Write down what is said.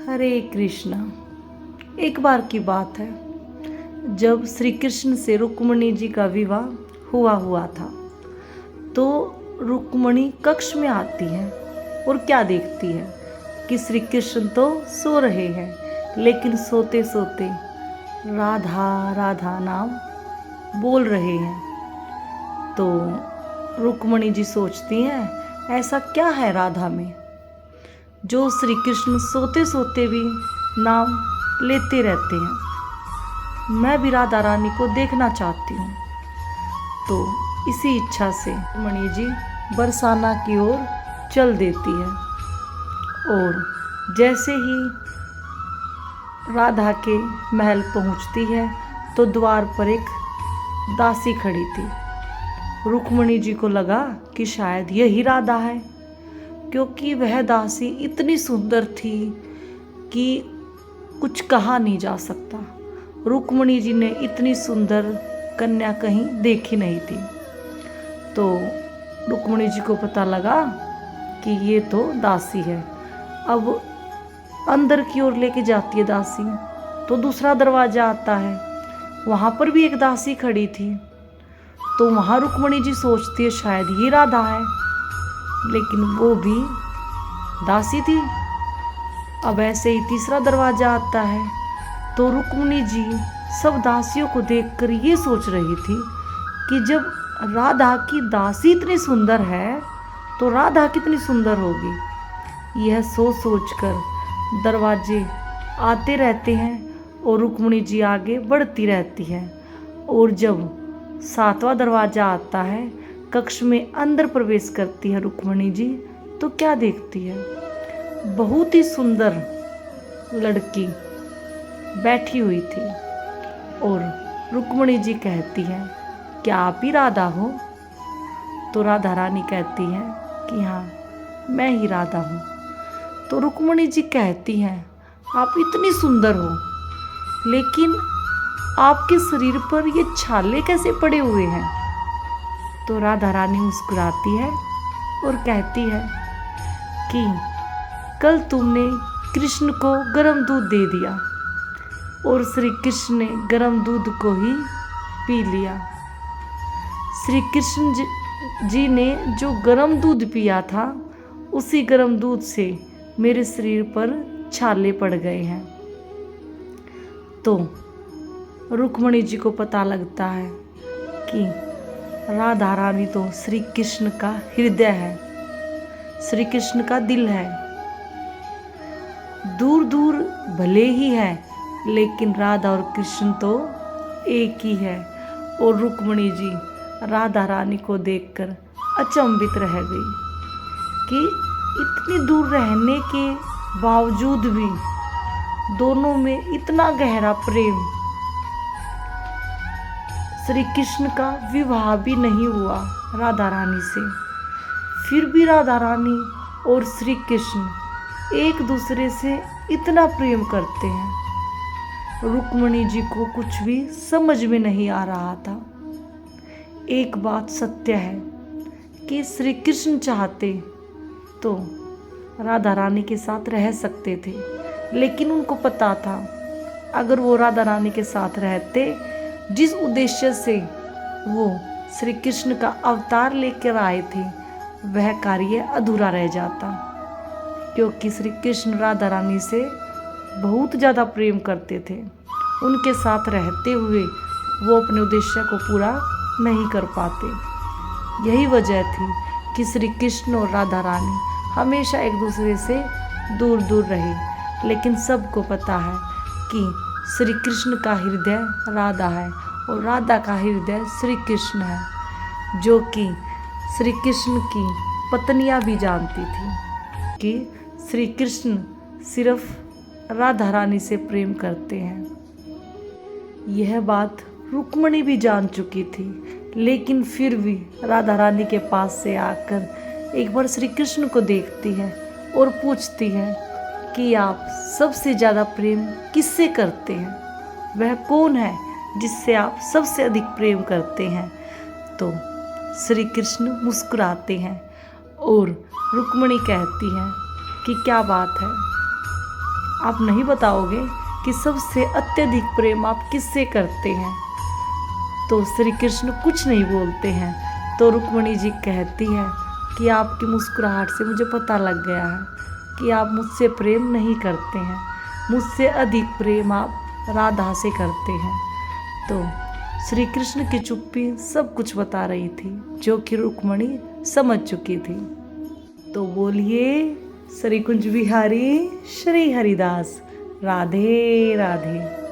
हरे कृष्णा। एक बार की बात है, जब श्री कृष्ण से रुक्मिणी जी का विवाह हुआ था, तो रुक्मिणी कक्ष में आती है और क्या देखती है कि श्री कृष्ण तो सो रहे हैं, लेकिन सोते सोते राधा राधा नाम बोल रहे हैं। तो रुक्मिणी जी सोचती हैं, ऐसा क्या है राधा में जो श्री कृष्ण सोते सोते भी नाम लेते रहते हैं। मैं भी राधा रानी को देखना चाहती हूँ। तो इसी इच्छा से रुक्मिणी जी बरसाना की ओर चल देती है और जैसे ही राधा के महल पहुँचती है तो द्वार पर एक दासी खड़ी थी। रुक्मिणी जी को लगा कि शायद यही राधा है, क्योंकि वह दासी इतनी सुंदर थी कि कुछ कहा नहीं जा सकता। रुक्मिणी जी ने इतनी सुंदर कन्या कहीं देखी नहीं थी। तो रुक्मिणी जी को पता लगा कि ये तो दासी है। अब अंदर की ओर लेके जाती है दासी, तो दूसरा दरवाजा आता है, वहाँ पर भी एक दासी खड़ी थी। तो वहाँ रुक्मिणी जी सोचती है शायद ये राधा है, लेकिन वो भी दासी थी। अब ऐसे ही तीसरा दरवाजा आता है, तो रुक्मिणी जी सब दासियों को देखकर ये सोच रही थी कि जब राधा की दासी इतनी सुंदर है तो राधा कितनी सुंदर होगी। यह सोच कर दरवाजे आते रहते हैं और रुक्मिणी जी आगे बढ़ती रहती है। और जब सातवां दरवाजा आता है, कक्ष में अंदर प्रवेश करती है रुक्मिणी जी, तो क्या देखती है, बहुत ही सुंदर लड़की बैठी हुई थी। और रुक्मिणी जी कहती है, क्या आप ही राधा हो? तो राधा रानी कहती है कि हाँ, मैं ही राधा हूँ। तो रुक्मिणी जी कहती हैं, आप इतनी सुंदर हो, लेकिन आपके शरीर पर ये छाले कैसे पड़े हुए हैं? तो राधा रानी मुस्कुराती है और कहती है कि कल तुमने कृष्ण को गर्म दूध दे दिया और श्री कृष्ण ने गर्म दूध को ही पी लिया। श्री कृष्ण जी ने जो गर्म दूध पिया था, उसी गर्म दूध से मेरे शरीर पर छाले पड़ गए हैं। तो रुक्मिणी जी को पता लगता है कि राधा रानी तो श्री कृष्ण का हृदय है, श्री कृष्ण का दिल है। दूर दूर भले ही है, लेकिन राधा और कृष्ण तो एक ही है। और रुक्मिणी जी राधा रानी को देखकर अचंभित रह गई कि इतनी दूर रहने के बावजूद भी दोनों में इतना गहरा प्रेम। श्री कृष्ण का विवाह भी नहीं हुआ राधा रानी से, फिर भी राधा रानी और श्री कृष्ण एक दूसरे से इतना प्रेम करते हैं। रुक्मिणी जी को कुछ भी समझ में नहीं आ रहा था। एक बात सत्य है कि श्री कृष्ण चाहते तो राधा रानी के साथ रह सकते थे, लेकिन उनको पता था अगर वो राधा रानी के साथ रहते, जिस उद्देश्य से वो श्री कृष्ण का अवतार लेकर आए थे, वह कार्य अधूरा रह जाता। क्योंकि श्री कृष्ण राधा रानी से बहुत ज़्यादा प्रेम करते थे। उनके साथ रहते हुए वो अपने उद्देश्य को पूरा नहीं कर पाते। यही वजह थी कि श्री कृष्ण और राधा रानी हमेशा एक दूसरे से दूर दूर रहे। लेकिन सबको पता है कि श्री कृष्ण का हृदय राधा है और राधा का हृदय श्री कृष्ण है, जो कि श्री कृष्ण की पत्नियां भी जानती थी कि श्री कृष्ण सिर्फ राधा रानी से प्रेम करते हैं। यह बात रुक्मिणी भी जान चुकी थी, लेकिन फिर भी राधा रानी के पास से आकर एक बार श्री कृष्ण को देखती है और पूछती है कि आप सबसे ज़्यादा प्रेम किससे करते हैं? वह कौन है जिससे आप सबसे अधिक प्रेम करते हैं? तो श्री कृष्ण मुस्कुराते हैं और रुक्मिणी कहती हैं कि क्या बात है, आप नहीं बताओगे कि सबसे अत्यधिक प्रेम आप किससे करते हैं? तो श्री कृष्ण कुछ नहीं बोलते हैं। तो रुक्मिणी जी कहती है कि आपकी मुस्कुराहट से मुझे पता लग गया है कि आप मुझसे प्रेम नहीं करते हैं, मुझसे अधिक प्रेम आप राधा से करते हैं। तो श्री कृष्ण की चुप्पी सब कुछ बता रही थी, जो कि रुक्मिणी समझ चुकी थी। तो बोलिए श्री कुंज बिहारी श्री हरिदास, राधे राधे।